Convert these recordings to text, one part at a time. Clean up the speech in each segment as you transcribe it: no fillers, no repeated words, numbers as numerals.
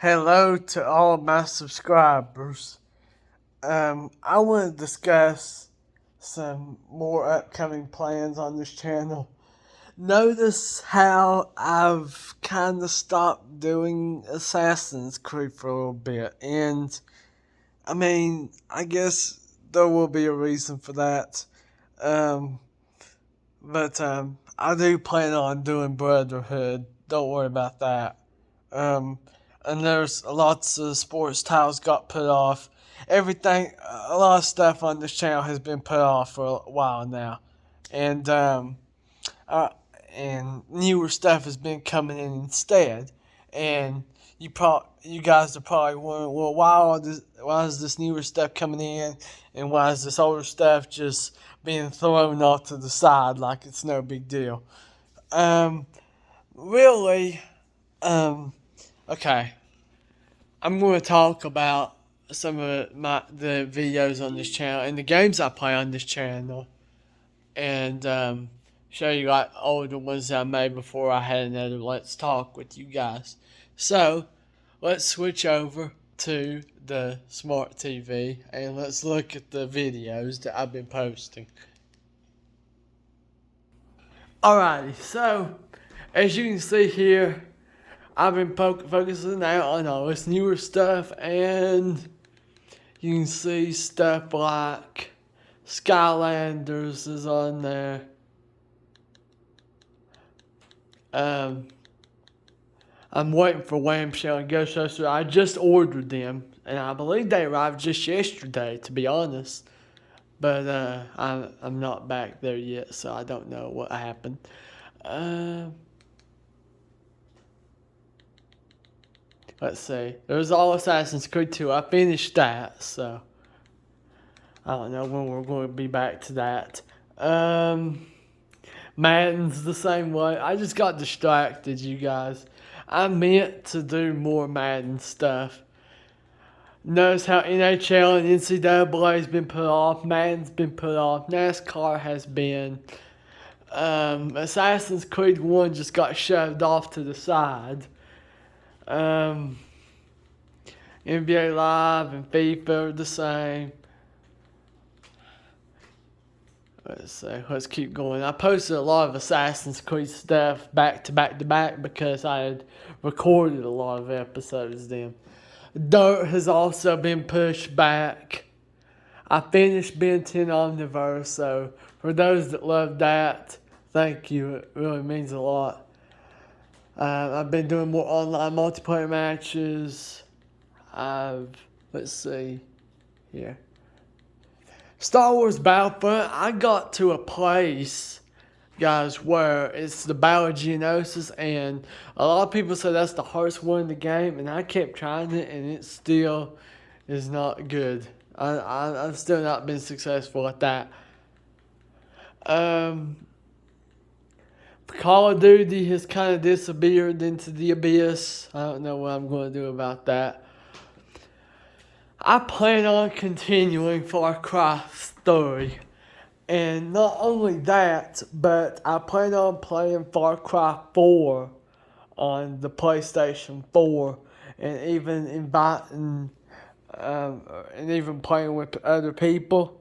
Hello to all my subscribers. I want to discuss some more upcoming plans on this channel. Notice how I've kind of stopped doing Assassin's Creed for a little bit, and I guess there will be a reason for that. Um, but I do plan on doing Brotherhood. Don't worry about that. Um, and there's lots of sports titles got put off. Everything, a lot of stuff on this channel has been put off for a while now, and uh, and newer stuff has been coming in instead. And you guys are probably wondering, well, why is this newer stuff coming in, and why is this older stuff just being thrown off to the side like it's no big deal? Um, really, um, okay. I'm going to talk about some of the videos on this channel and the games I play on this channel, and show you like older ones that I made before I had another Let's Talk with you guys. So let's switch over to the smart TV and let's look at the videos that I've been posting. Alrighty, so as you can see here, I've been focusing out on all this newer stuff, and you can see stuff like Skylanders is on there. I'm waiting for Whamshell and Ghostbusters. I just ordered them, and I believe they arrived just yesterday, to be honest. But I'm not back there yet, so I don't know what happened. Let's see. There's all Assassin's Creed 2. I finished that, so I don't know when we're going to be back to that. Madden's the same way. I just got distracted, you guys. I meant to do more Madden stuff. Notice how NHL and NCAA has been put off. Madden's been put off. NASCAR has been. Assassin's Creed 1 just got shoved off to the side. NBA Live and FIFA are the same. Let's keep going. I posted a lot of Assassin's Creed stuff back to back because I had recorded a lot of episodes then. Dirt has also been pushed back. I finished Ben 10 Omniverse, so for those that love that, thank you. It really means a lot. I've been doing more online multiplayer matches. Let's see here. Star Wars Battlefront, I got to a place, guys, where it's the Battle of Geonosis, and a lot of people say that's the hardest one in the game, and I kept trying it, and it still is not good. I've still not been successful at that. Call of Duty has kind of disappeared into the abyss. I don't know what I'm going to do about that. I plan on continuing Far Cry 3. And not only that, but I plan on playing Far Cry 4 on the PlayStation 4, and even inviting and even playing with other people.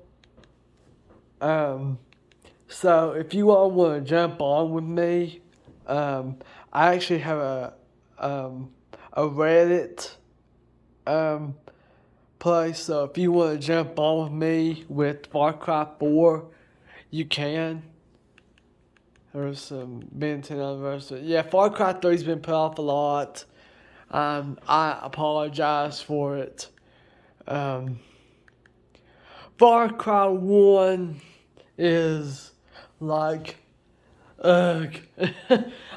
So if you all want to jump on with me, I actually have a Reddit place. So if you want to jump on with me with Far Cry 4, you can. There's some Ben 10 anniversary. Yeah, Far Cry 3's been put off a lot. I apologize for it. Far Cry 1 is like, ugh.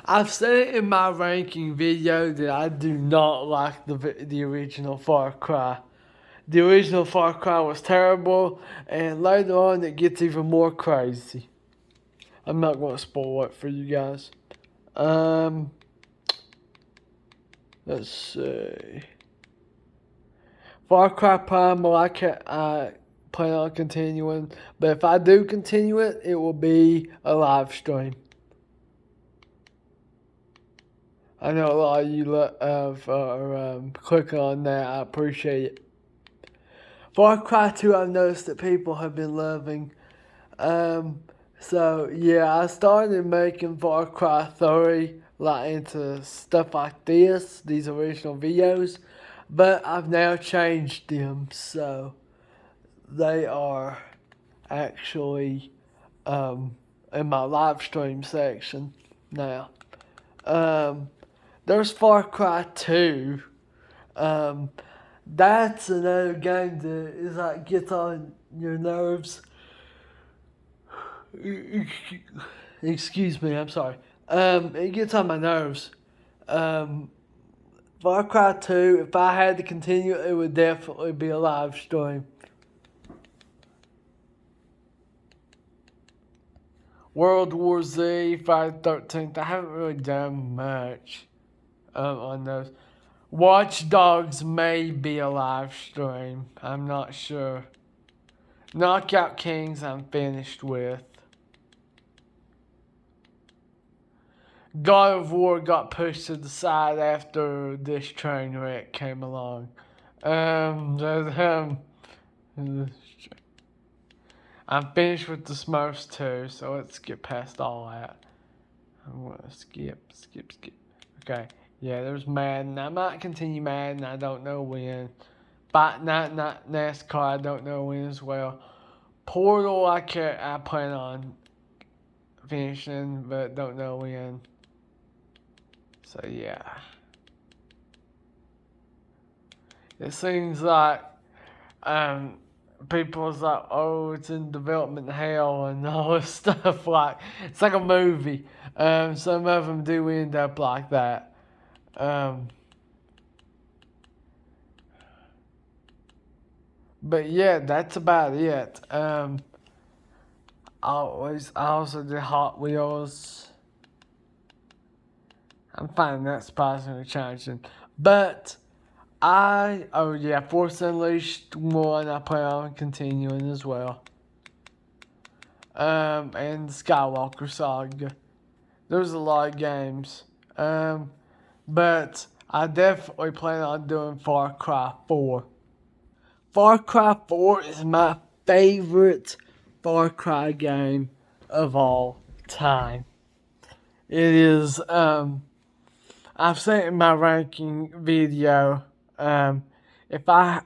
I've said it in my ranking video that I do not like the original Far Cry. The original Far Cry was terrible, and later on it gets even more crazy. I'm not going to spoil it for you guys. Let's see. Far Cry Primal, I plan on continuing, but if I do continue it, it will be a live stream. I know a lot of you are clicking on that. I appreciate it. Far Cry 2, I've noticed that people have been loving. So yeah, I started making Far Cry 3 like into stuff like this, these original videos, but I've now changed them so they are actually in my live stream section now. There's Far Cry 2. That's another game that is like gets on your nerves. Excuse me, I'm sorry. It gets on my nerves. Far Cry 2, if I had to continue, it would definitely be a live stream. World War Z, Friday the 13th. I haven't really done much on those. Watch Dogs may be a live stream. I'm not sure. Knockout Kings I'm finished with. God of War got pushed to the side after this train wreck came along. I'm finished with the Smurfs too, so let's get past all that. I'm gonna skip. Okay, yeah, there's Madden. I might continue Madden. I don't know when. But not NASCAR. I don't know when as well. Portal, I plan on finishing, but don't know when. So yeah, it seems like people's like, oh, it's in development hell and all this stuff. Like it's like a movie. Some of them do end up like that. But yeah, that's about it. I also did Hot Wheels. I'm finding that surprisingly challenging. But Force Unleashed 1, I plan on continuing as well. And Skywalker Saga. There's a lot of games. But I definitely plan on doing Far Cry 4. Far Cry 4 is my favorite Far Cry game of all time. It is, I've said in my ranking video, if I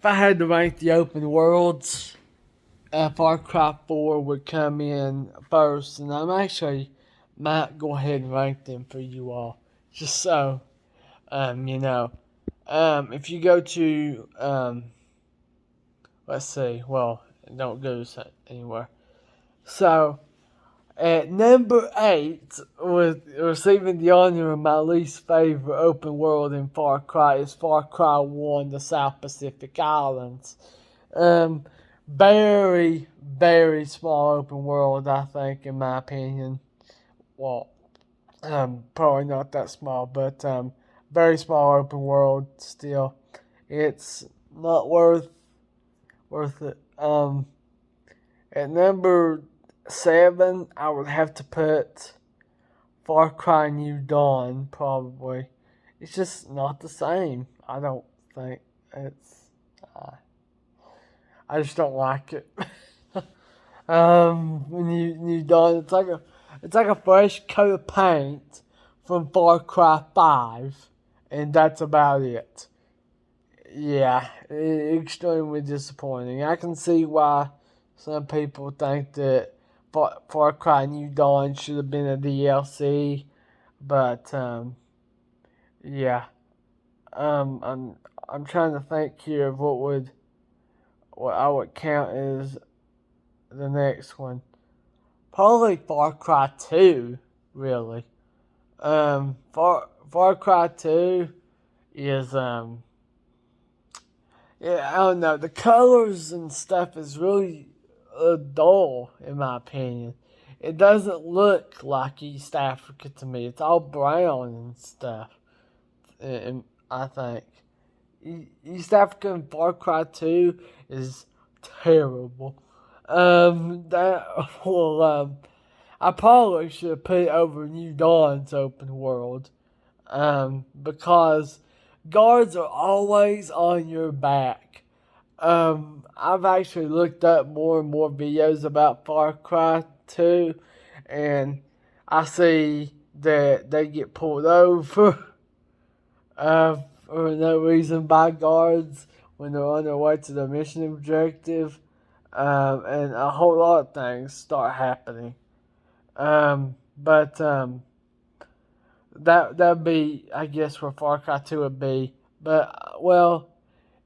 had to rank the open worlds, Far Cry 4 would come in first, and I'm actually might go ahead and rank them for you all, just so, you know. If you go to, let's see, well, don't go anywhere. So, at number 8, with receiving the honor of my least favorite open world in Far Cry, is Far Cry 1, the South Pacific Islands. Very, very small open world, I think, in my opinion. Well, probably not that small, but very small open world still. It's not worth it. At number 7, I would have to put Far Cry New Dawn, probably. It's just not the same. I don't think it's. I just don't like it. New Dawn, it's like a fresh coat of paint from Far Cry 5, and that's about it. Yeah, extremely disappointing. I can see why some people think that Far Cry New Dawn should have been a DLC, but yeah. I'm trying to think here of what I would count as the next one. Probably Far Cry 2, really. Far Cry 2 is yeah, I don't know. The colors and stuff is really dull, in my opinion. It doesn't look like East Africa to me. It's all brown and stuff. And I think East Africa in Far Cry 2 is terrible. I probably should have put it over New Dawn's open world. Because guards are always on your back. I've actually looked up more and more videos about Far Cry 2, and I see that they get pulled over for no reason by guards when they're on their way to their mission objective, and a whole lot of things start happening. But that'd be, I guess, where Far Cry 2 would be. But, well,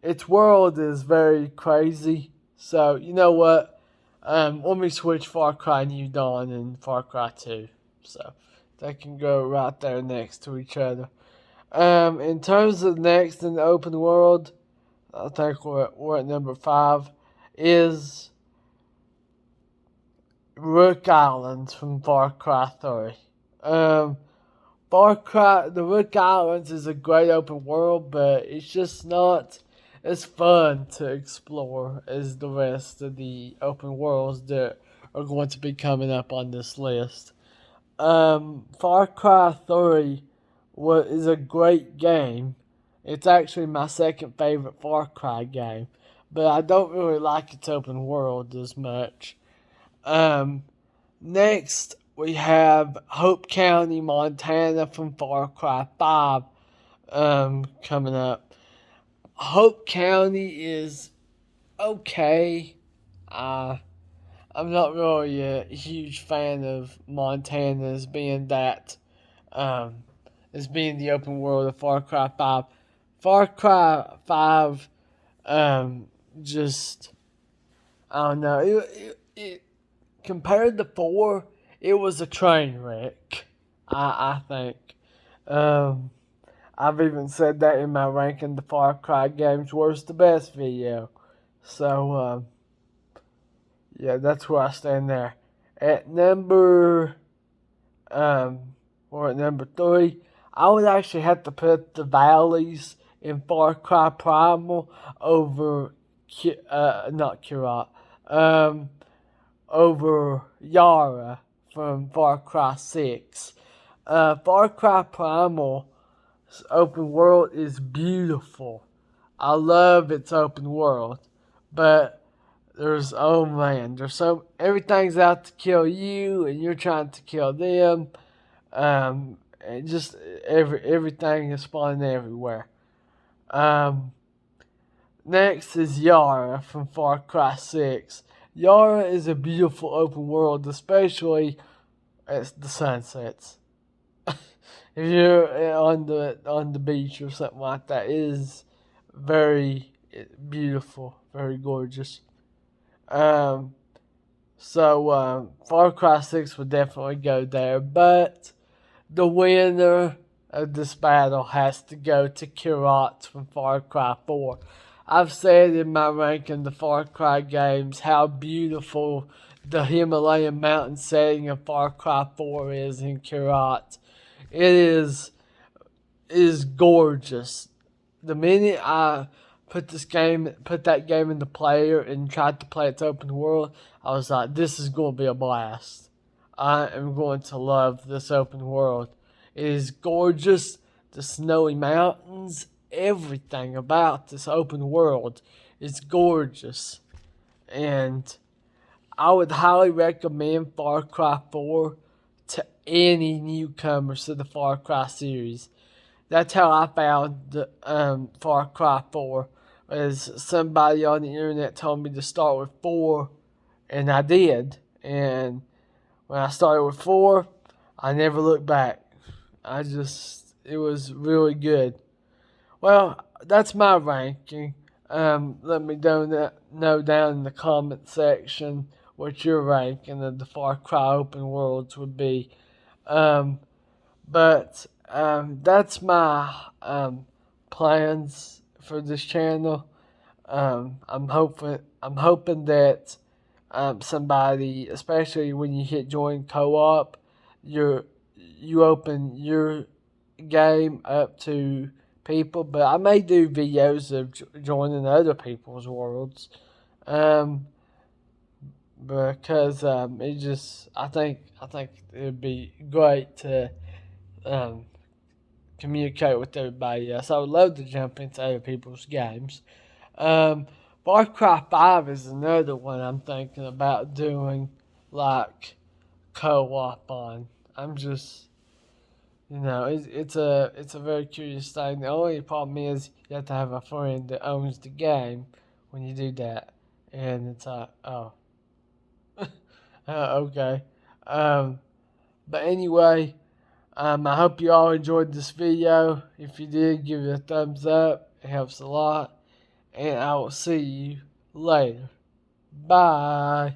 its world is very crazy. So, you know what? Let me switch Far Cry New Dawn and Far Cry 2. So, they can go right there next to each other. In terms of next in the open world, I think we're at number 5, is Rook Islands from Far Cry 3. The Rook Islands is a great open world, but it's just not as fun to explore as the rest of the open worlds that are going to be coming up on this list. Far Cry 3 is a great game. It's actually my second favorite Far Cry game, but I don't really like its open world as much. Next, we have Hope County, Montana from Far Cry 5 coming up. Hope County is okay. I'm not really a huge fan of Montana as being as being the open world of Far Cry 5. Far Cry 5, just, I don't know, it compared to 4, it was a train wreck, I think. I've even said that in my ranking the Far Cry games worst to best video. So, yeah, that's where I stand there. At number 3, I would actually have to put the valleys in Far Cry Primal over, not Kirat, over Yara from Far Cry 6. Far Cry Primal's open world is beautiful. I love its open world, but everything's out to kill you, and you're trying to kill them. And just everything is spawning everywhere. Next is Yara from Far Cry 6. Yara is a beautiful open world, especially at the sunsets. If you're on the beach or something like that, it is very beautiful, very gorgeous. Far Cry 6 would definitely go there, but the winner of this battle has to go to Kirat from Far Cry 4. I've said in my ranking the Far Cry games how beautiful the Himalayan mountain setting of Far Cry 4 is in Kirat. It is gorgeous. The minute I put that game in the player and tried to play its open world, I was like, this is going to be a blast. I am going to love this open world. It is gorgeous. The snowy mountains, everything about this open world is gorgeous. And I would highly recommend Far Cry 4 to any newcomers to the Far Cry series. That's how I found the Far Cry 4. As somebody on the internet told me to start with 4, and I did. And when I started with 4, I never looked back. It was really good. Well, that's my ranking. Let me know down in the comment section what your ranking of the Far Cry open worlds would be. That's my plans for this channel. I'm hoping that somebody, especially when you hit join co-op, you open your game up to people. But I may do videos of joining other people's worlds. because I think it'd be great to um, communicate with everybody else. I would love to jump into other people's games. Um, Far Cry 5 is another one I'm thinking about doing, like, co-op on. I'm just, it's a very curious thing. The only problem is you have to have a friend that owns the game when you do that, and it's like, oh, okay. Um, but anyway, I hope you all enjoyed this video. If you did, give it a thumbs up. It helps a lot. And I will see you later. Bye.